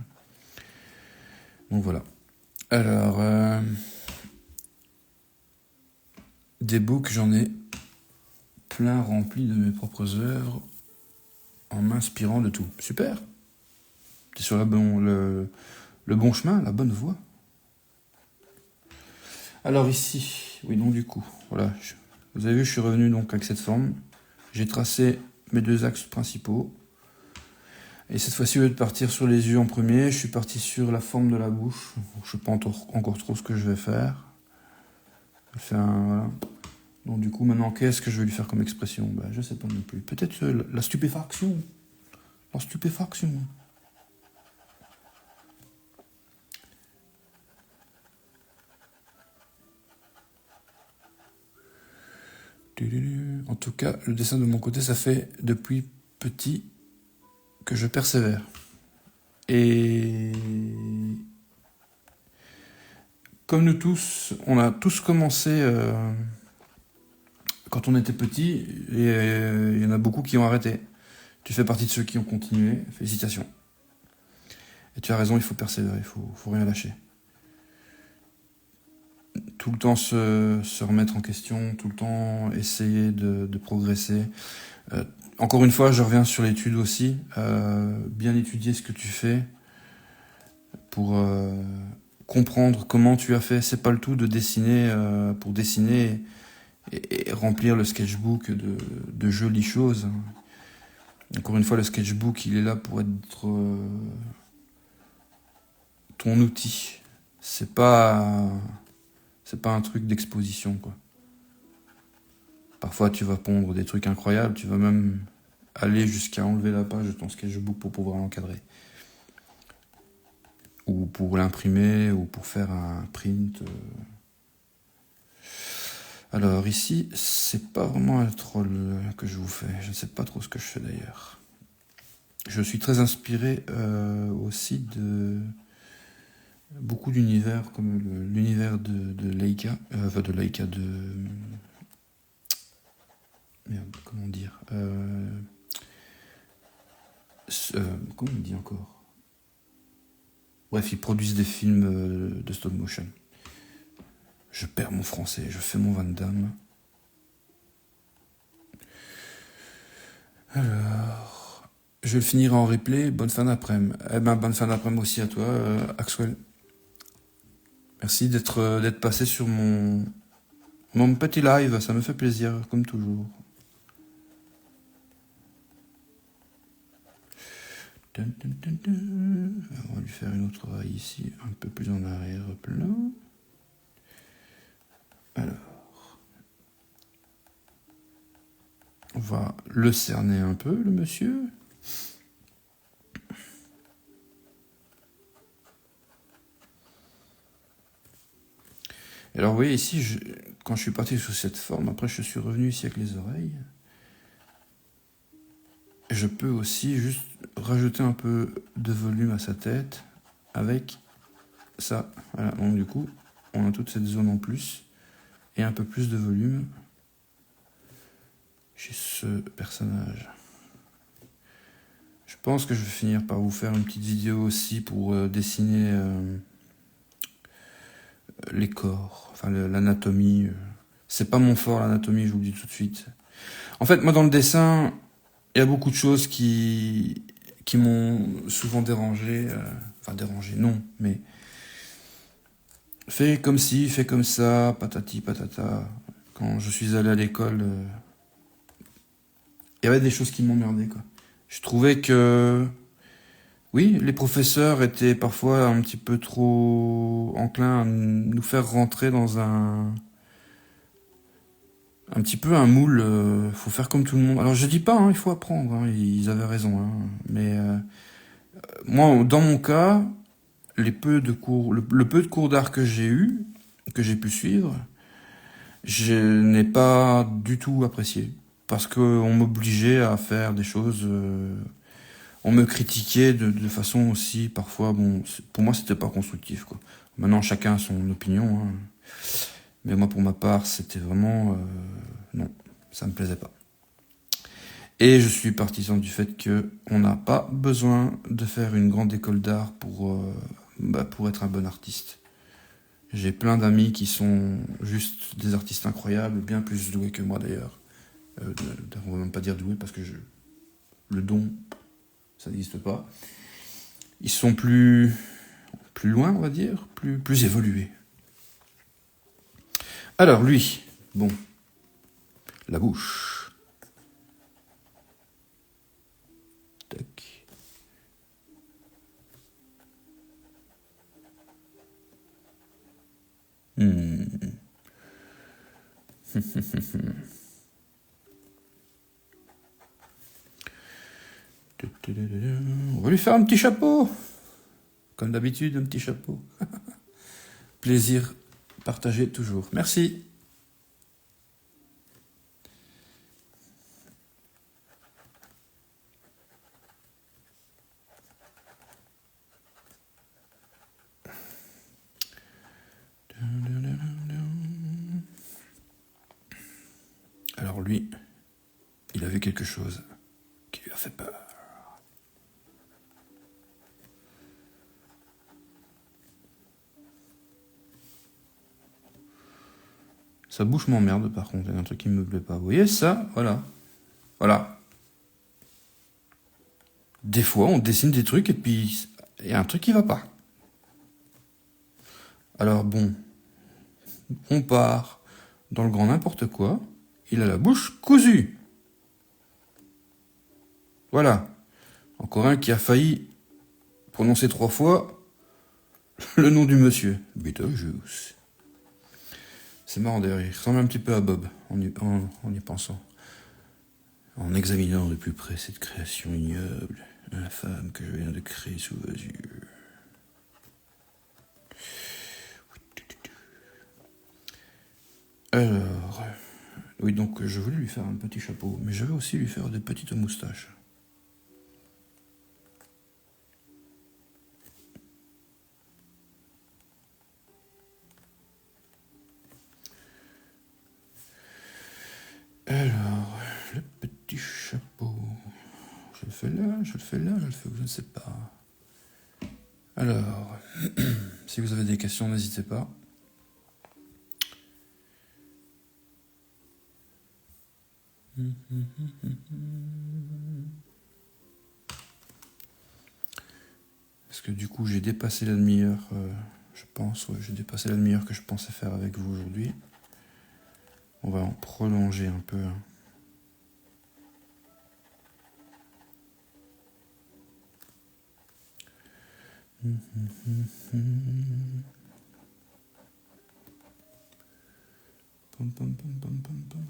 Donc voilà. Alors, des books, j'en ai plein remplis de mes propres œuvres en m'inspirant de tout. Super. T'es sur le bon chemin, la bonne voie. Alors ici, oui donc du coup, voilà, vous avez vu, je suis revenu donc avec cette forme. J'ai tracé mes deux axes principaux. Et cette fois-ci, au lieu de partir sur les yeux en premier, je suis parti sur la forme de la bouche. Je ne sais pas encore trop ce que je vais faire. Voilà. Donc du coup, maintenant, qu'est-ce que je vais lui faire comme expression? Je ne sais pas non plus. Peut-être la stupéfaction. La stupéfaction. En tout cas, le dessin de mon côté, ça fait depuis petit que je persévère. Et comme nous tous, on a tous commencé quand on était petit, et il y en a beaucoup qui ont arrêté. Tu fais partie de ceux qui ont continué, félicitations. Et tu as raison, il faut persévérer, il faut rien lâcher. Tout le temps se remettre en question, tout le temps essayer de progresser. Encore une fois, je reviens sur l'étude aussi. Bien étudier ce que tu fais pour comprendre comment tu as fait. C'est pas le tout de dessiner pour dessiner et remplir le sketchbook de jolies choses. Encore une fois, le sketchbook, il est là pour être ton outil. C'est pas un truc d'exposition, quoi. Parfois, tu vas pondre des trucs incroyables, tu vas même aller jusqu'à enlever la page de ton sketchbook pour pouvoir l'encadrer. Ou pour l'imprimer, ou pour faire un print. Alors ici, c'est pas vraiment un troll que je vous fais. Je ne sais pas trop ce que je fais d'ailleurs. Je suis très inspiré aussi de beaucoup d'univers, comme l'univers de Leica, merde, comment dire comment on dit encore? Bref, ils produisent des films de stop motion. Je perds mon français, je fais mon Van Damme. Alors, je vais le finir en replay. Bonne fin d'après-midi. Bonne fin d'après-midi aussi à toi, Axwell. Merci d'être passé sur mon Mon petit live, ça me fait plaisir, comme toujours. On va lui faire une autre oreille ici, un peu plus en arrière-plan. Alors, on va le cerner un peu, le monsieur. Alors, vous voyez ici, quand je suis parti sous cette forme, après je suis revenu ici avec les oreilles. Je peux aussi juste rajouter un peu de volume à sa tête avec ça. Voilà, donc du coup, on a toute cette zone en plus et un peu plus de volume chez ce personnage. Je pense que je vais finir par vous faire une petite vidéo aussi pour dessiner les corps, enfin l'anatomie. C'est pas mon fort, l'anatomie, je vous le dis tout de suite. En fait, moi dans le dessin, il y a beaucoup de choses qui m'ont souvent dérangé. Enfin dérangé, non, mais fait comme ci, fait comme ça, patati patata. Quand je suis allé à l'école, il y avait des choses qui m'emmerdaient, quoi. Je trouvais que, oui, les professeurs étaient parfois un petit peu trop enclins à nous faire rentrer dans un petit peu un moule. Faut faire comme tout le monde. Alors je dis pas, hein, il faut apprendre. Hein, ils avaient raison, hein, mais moi, dans mon cas, les peu de cours, le peu de cours d'art que j'ai eu, que j'ai pu suivre, je n'ai pas du tout apprécié. Parce qu'on m'obligeait à faire des choses. On me critiquait de façon aussi, parfois, bon, pour moi, c'était pas constructif, quoi. Maintenant, chacun a son opinion, hein. Mais moi, pour ma part, c'était vraiment. Non, ça me plaisait pas. Et je suis partisan du fait qu'on n'a pas besoin de faire une grande école d'art pour être un bon artiste. J'ai plein d'amis qui sont juste des artistes incroyables, bien plus doués que moi d'ailleurs. On va même pas dire doués parce que le don, ça n'existe pas. Ils sont plus loin, on va dire, plus évolués. Alors lui, bon, la bouche. Tac. On va lui faire un petit chapeau. Comme d'habitude, un petit chapeau. Plaisir partagé toujours. Merci. Alors lui, il a vu quelque chose qui lui a fait peur. Sa bouche m'emmerde par contre, il y a un truc qui me plaît pas. Vous voyez ça? Voilà. Voilà. Des fois, on dessine des trucs et puis il y a un truc qui va pas. Alors bon, on part dans le grand n'importe quoi. Il a la bouche cousue. Voilà. Encore un qui a failli prononcer 3 fois le nom du monsieur. Beetlejuice. C'est marrant d'ailleurs, il ressemble un petit peu à Bob en y pensant. En examinant de plus près cette création ignoble, infâme que je viens de créer sous vos yeux. Alors, oui, donc je voulais lui faire un petit chapeau, mais je vais aussi lui faire des petites moustaches. Alors, le petit chapeau. Je le fais là, je le fais là, je le fais où, je ne sais pas. Alors, si vous avez des questions, n'hésitez pas. Parce que du coup, j'ai dépassé la demi-heure, je pense. Ouais, j'ai dépassé la demi-heure que je pensais faire avec vous aujourd'hui. On va en prolonger un peu. Pom, pom, pom, pom, pom, pom.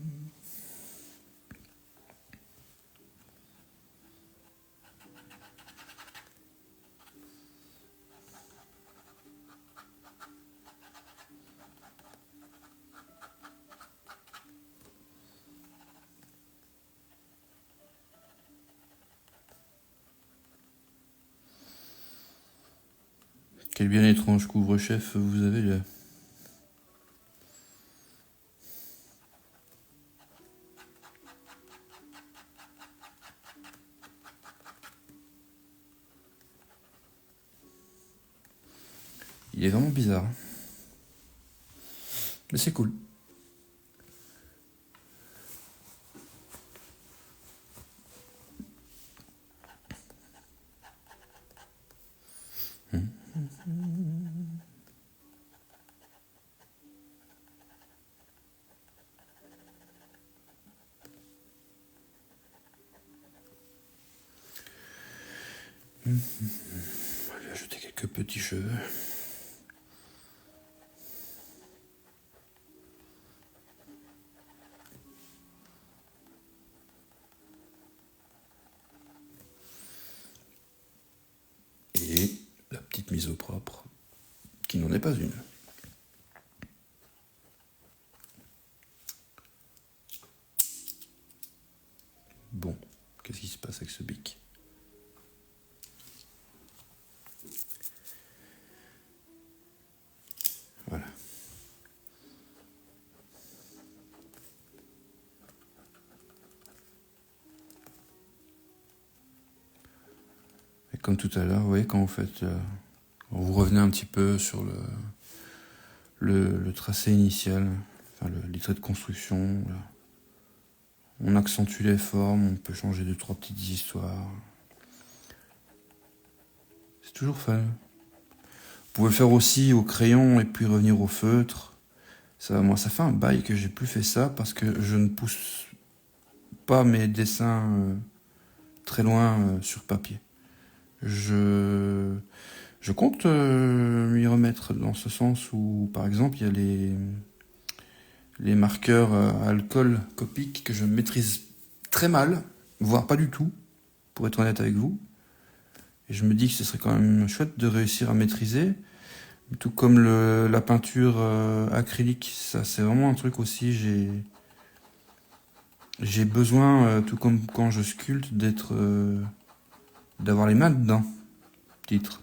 Quel bien étrange couvre-chef vous avez là. Il est vraiment bizarre. Mais c'est cool. On va lui ajouter quelques petits cheveux. Et la petite mise au propre, qui n'en est pas une. Bon, qu'est-ce qui se passe avec ce bic? Voilà. Et comme tout à l'heure, vous voyez, quand vous revenez un petit peu sur le tracé initial, enfin les traits de construction, là. On accentue les formes, on peut changer 2-3 petites histoires. C'est toujours fun. Vous pouvez le faire aussi au crayon et puis revenir au feutre. Moi, ça fait un bail que j'ai plus fait ça parce que je ne pousse pas mes dessins très loin sur papier. Je compte m'y remettre dans ce sens où, par exemple, il y a les marqueurs à alcool Copic que je maîtrise très mal, voire pas du tout, pour être honnête avec vous. Et je me dis que ce serait quand même chouette de réussir à maîtriser. Tout comme la peinture acrylique, ça c'est vraiment un truc aussi, j'ai besoin, tout comme quand je sculpte, d'avoir les mains dedans. Titre.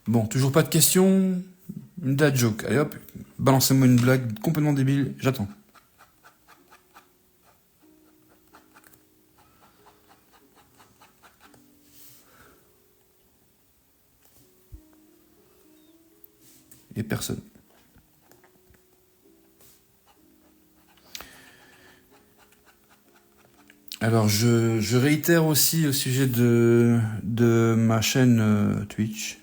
Bon, toujours pas de questions. Une dad joke. Allez hop, balancez-moi une blague complètement débile, j'attends. Et personne. Alors, je réitère aussi au sujet de ma chaîne Twitch,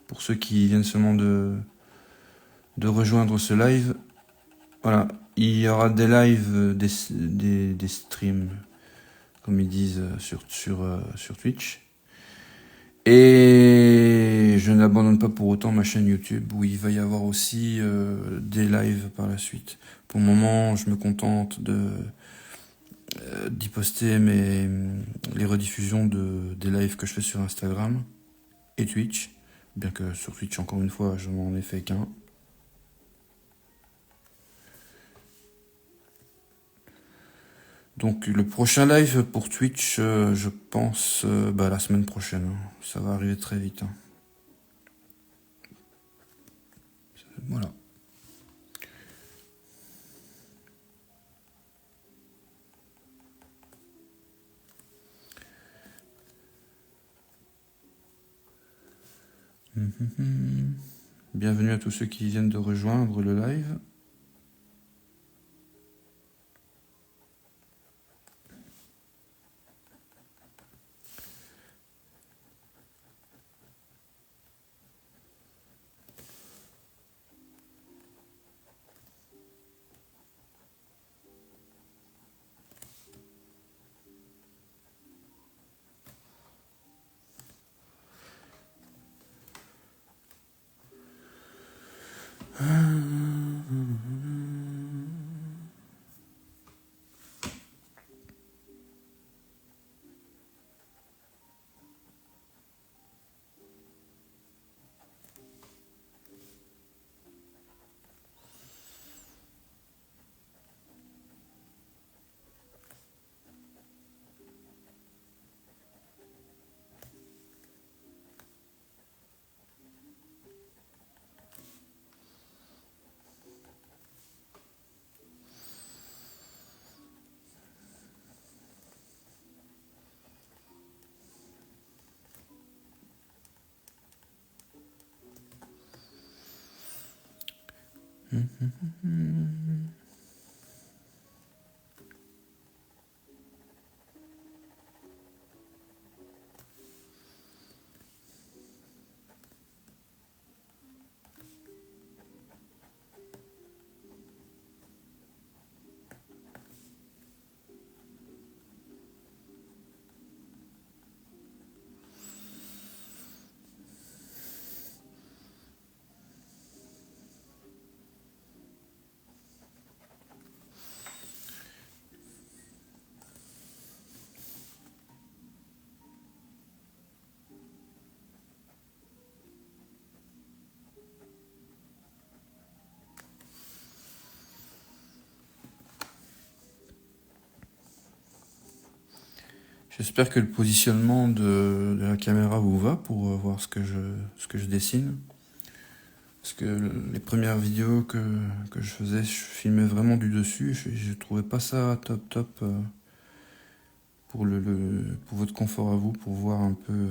pour ceux qui viennent seulement de rejoindre ce live. Voilà, il y aura des lives, des streams, comme ils disent sur Twitch. Et je n'abandonne pas pour autant ma chaîne YouTube, où il va y avoir aussi des lives par la suite. Pour le moment, je me contente d'y poster les rediffusions des lives que je fais sur Instagram et Twitch, bien que sur Twitch, encore une fois, je n'en ai fait qu'un. Donc le prochain live pour Twitch, je pense la semaine prochaine. Ça va arriver très vite. Voilà. Bienvenue à tous ceux qui viennent de rejoindre le live. J'espère que le positionnement de la caméra vous va pour voir ce que je dessine. Parce que les premières vidéos que je faisais, je filmais vraiment du dessus. Je trouvais pas ça top pour pour votre confort à vous, pour voir un peu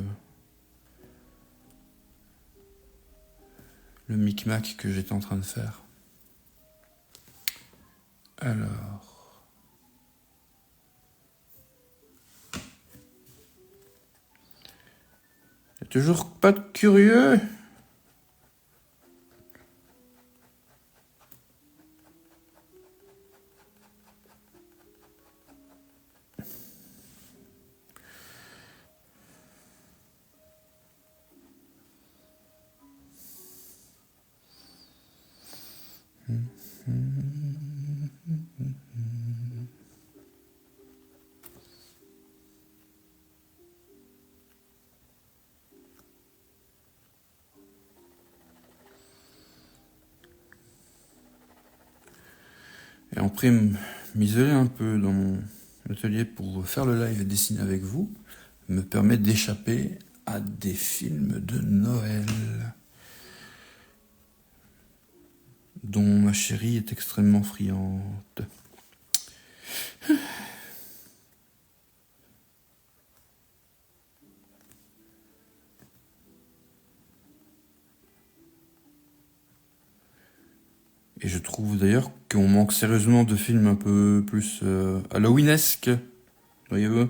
le micmac que j'étais en train de faire. Alors, y a toujours pas de curieux. Et en prime, m'isoler un peu dans mon atelier pour faire le live et dessiner avec vous me permet d'échapper à des films de Noël dont ma chérie est extrêmement friande. Et je trouve d'ailleurs qu'on manque sérieusement de films un peu plus Halloweenesques, voyez-vous.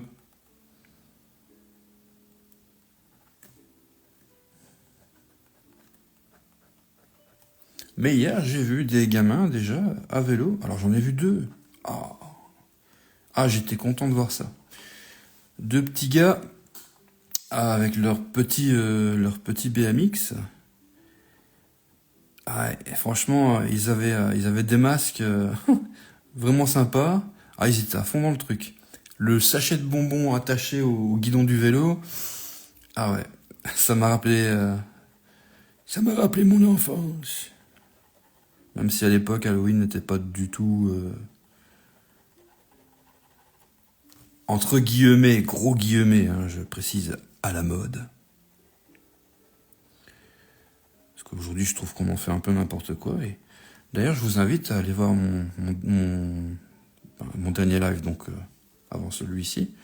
Mais hier, j'ai vu des gamins déjà à vélo. Alors j'en ai vu deux. J'étais content de voir ça. Deux petits gars avec leur petit BMX. Et franchement, ils avaient des masques vraiment sympas. Ils étaient à fond dans le truc. Le sachet de bonbons attaché au guidon du vélo. Ah ouais, ça m'a rappelé mon enfance. Même si à l'époque Halloween n'était pas du tout entre guillemets, gros guillemets, hein, je précise, à la mode. Parce qu'aujourd'hui je trouve qu'on en fait un peu n'importe quoi. Et d'ailleurs je vous invite à aller voir mon dernier live, donc avant celui-ci,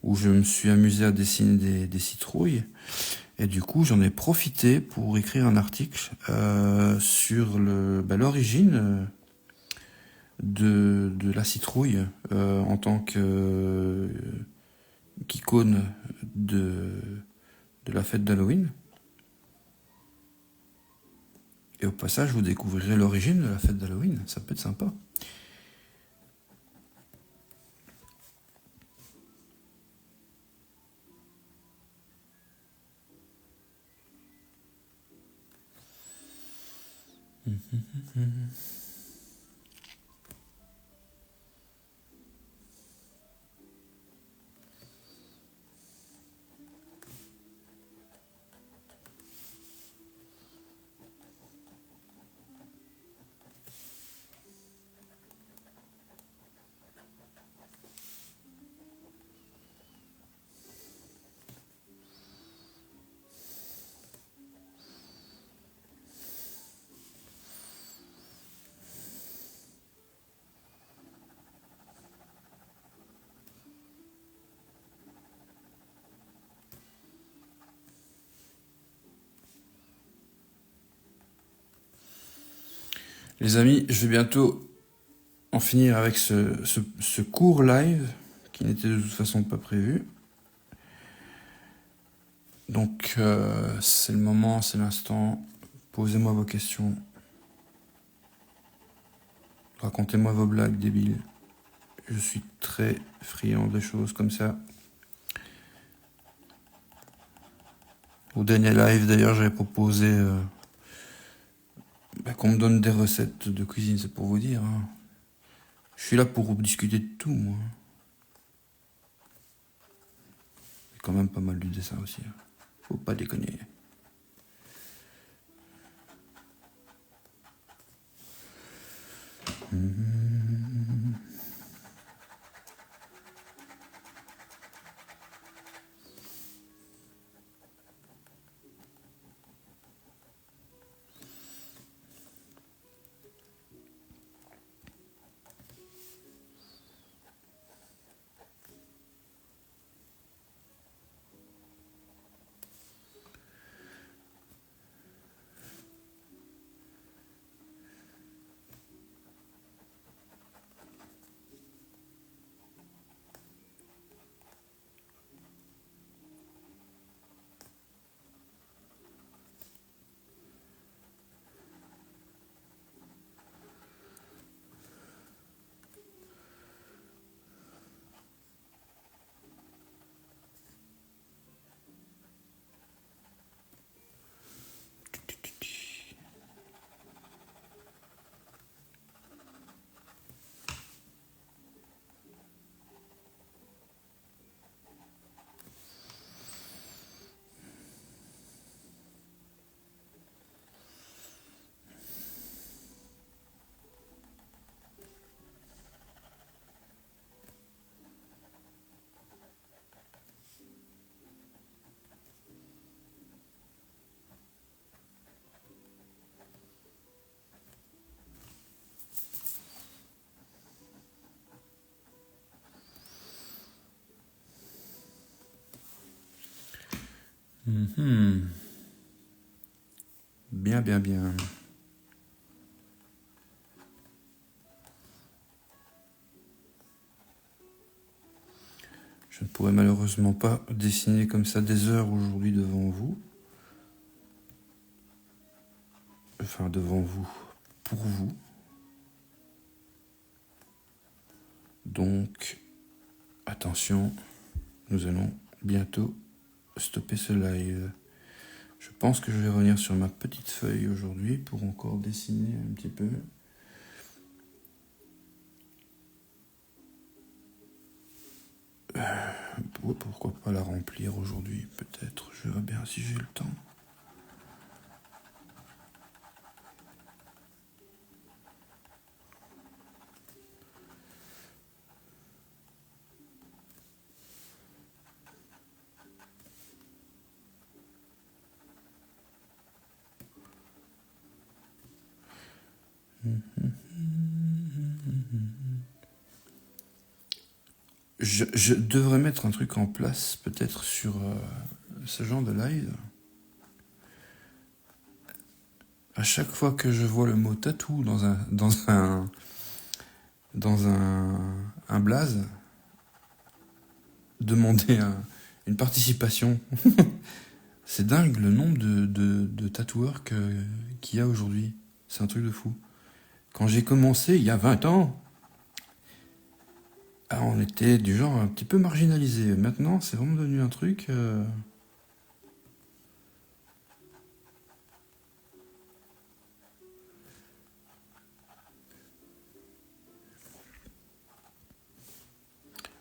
où je me suis amusé à dessiner des citrouilles. Et du coup, j'en ai profité pour écrire un article sur l'origine de la citrouille en tant qu'icône de la fête d'Halloween. Et au passage, vous découvrirez l'origine de la fête d'Halloween. Ça peut être sympa. Les amis, je vais bientôt en finir avec ce court live qui n'était de toute façon pas prévu. Donc c'est le moment, c'est l'instant. Posez-moi vos questions. Racontez-moi vos blagues débiles. Je suis très friand des choses comme ça. Au dernier live, d'ailleurs, j'avais proposé qu'on me donne des recettes de cuisine, c'est pour vous dire. Hein. Je suis là pour discuter de tout, moi. J'ai quand même pas mal du dessin aussi. Hein. Faut pas déconner. Bien, bien, bien. Je ne pourrai malheureusement pas dessiner comme ça des heures aujourd'hui devant vous. Enfin, devant vous, pour vous. Donc, attention, nous allons bientôt stopper ce live. Je pense que je vais revenir sur ma petite feuille aujourd'hui pour encore dessiner un petit peu. Pourquoi pas la remplir aujourd'hui, peut-être. Je verrai bien si j'ai le temps. Je devrais mettre un truc en place, peut-être, sur ce genre de live. À chaque fois que je vois le mot tatou dans un blaze, demander une participation. C'est dingue le nombre de tatoueurs qu'il y a aujourd'hui. C'est un truc de fou. Quand j'ai commencé, il y a 20 ans, on était du genre un petit peu marginalisé. Maintenant, c'est vraiment devenu un truc...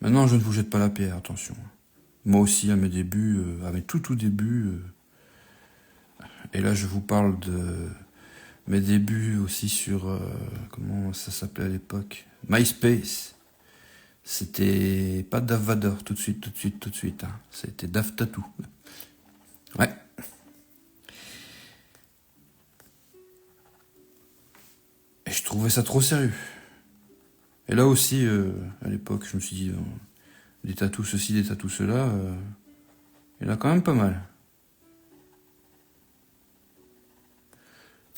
Maintenant, je ne vous jette pas la pierre, attention. Moi aussi, à mes débuts, à mes tout débuts, et là, je vous parle de mes débuts aussi sur... comment ça s'appelait à l'époque? MySpace. C'était pas Dave Vader, tout de suite. Hein. C'était Dave Tattoo. Ouais. Et je trouvais ça trop sérieux. Et là aussi, à l'époque, je me suis dit, des tatous ceci, des tatous cela, il y en a quand même pas mal.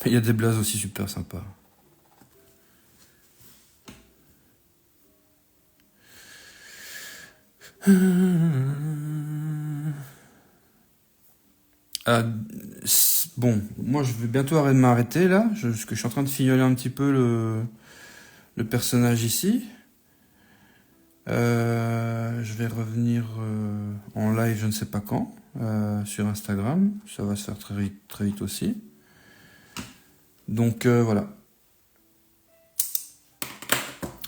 Mais il y a des blazes aussi super sympas. Ah, bon, moi je vais bientôt arrêter de m'arrêter là, parce que je suis en train de fignoler un petit peu le personnage ici. Je vais revenir en live, je ne sais pas quand, sur Instagram. Ça va se faire très vite aussi. Donc voilà.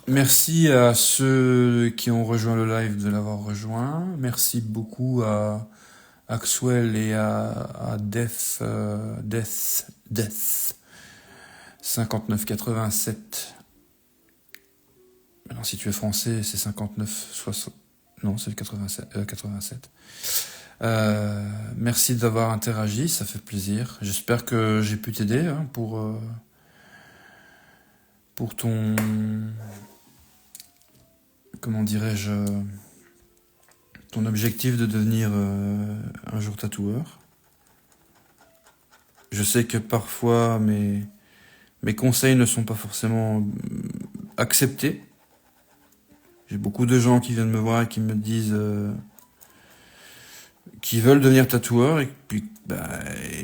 Merci à ceux qui ont rejoint le live de l'avoir rejoint. Merci beaucoup à Axwell et à Death 5987. Alors si tu es français, c'est 5960. Non, c'est 87. Merci d'avoir interagi, ça fait plaisir. J'espère que j'ai pu t'aider hein, pour ton... Comment dirais-je ton objectif de devenir un jour tatoueur. Je sais que parfois mes conseils ne sont pas forcément acceptés. J'ai beaucoup de gens qui viennent me voir et qui me disent qui veulent devenir tatoueur et puis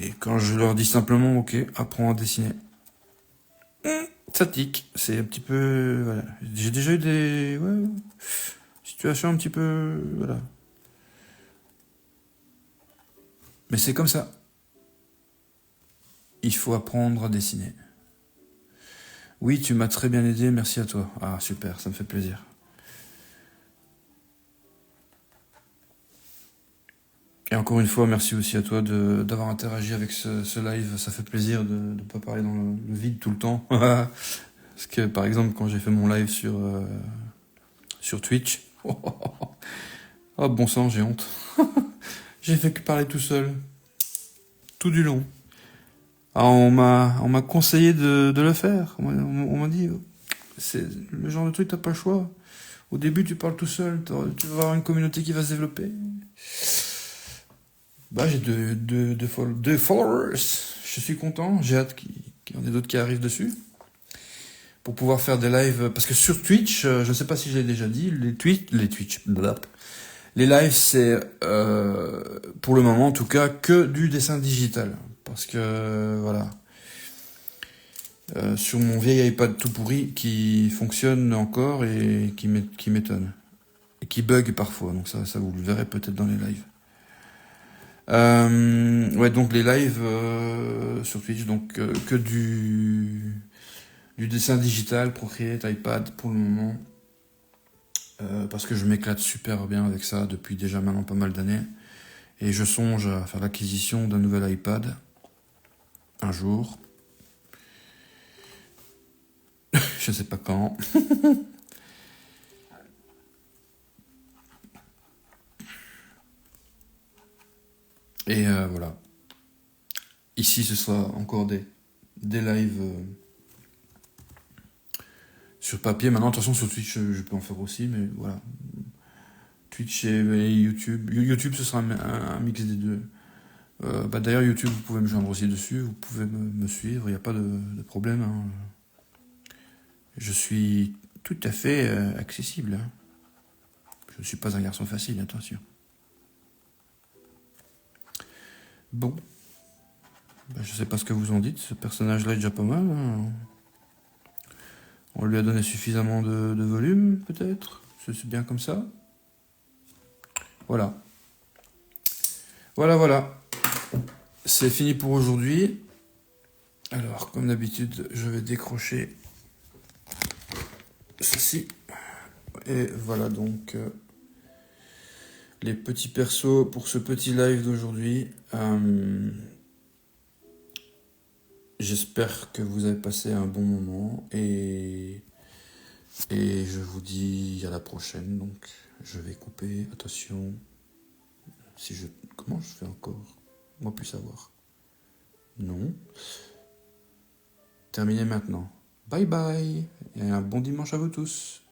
et quand je leur dis simplement ok, apprends à dessiner. Ça tique, c'est un petit peu voilà. J'ai déjà eu des situations un petit peu voilà. Mais c'est comme ça. Il faut apprendre à dessiner. Oui, tu m'as très bien aidé, merci à toi. Ah super, ça me fait plaisir. Et encore une fois, merci aussi à toi d'avoir interagi avec ce live. Ça fait plaisir de ne pas parler dans le vide tout le temps. Parce que par exemple, quand j'ai fait mon live sur Twitch, oh bon sang, j'ai honte. J'ai fait que parler tout seul, tout du long. Alors, on m'a conseillé de le faire. On m'a dit, c'est le genre de truc, t'as pas le choix. Au début, tu parles tout seul, tu vas avoir une communauté qui va se développer. Bah, j'ai deux followers. Je suis content. J'ai hâte qu'il y en ait d'autres qui arrivent dessus. Pour pouvoir faire des lives. Parce que sur Twitch, je ne sais pas si je l'ai déjà dit, les lives, c'est pour le moment en tout cas que du dessin digital. Parce que voilà. Sur mon vieil iPad tout pourri qui fonctionne encore et qui m'étonne. Et qui bug parfois. Donc ça vous le verrez peut-être dans les lives. Ouais, donc les lives sur Twitch, donc que du dessin digital, Procreate, iPad pour le moment. Parce que je m'éclate super bien avec ça depuis déjà maintenant pas mal d'années. Et je songe à faire l'acquisition d'un nouvel iPad un jour. Je sais pas quand. Et voilà. Ici, ce sera encore des lives sur papier. Maintenant, de toute façon, sur Twitch, je peux en faire aussi, mais voilà. Twitch et YouTube. YouTube, ce sera un mix des deux. D'ailleurs, YouTube, vous pouvez me joindre aussi dessus. Vous pouvez me suivre. Il n'y a pas de problème. Hein. Je suis tout à fait accessible. Hein. Je ne suis pas un garçon facile, attention. Bon. Je sais pas ce que vous en dites. Ce personnage-là est déjà pas mal. Hein. On lui a donné suffisamment de volume, peut-être. C'est bien comme ça. Voilà. Voilà. C'est fini pour aujourd'hui. Alors, comme d'habitude, je vais décrocher ceci. Et voilà donc les petits persos pour ce petit live d'aujourd'hui. J'espère que vous avez passé un bon moment et je vous dis à la prochaine. Donc, je vais couper. Attention. Comment je fais encore? Moi plus savoir. Non. Terminé maintenant. Bye bye et un bon dimanche à vous tous.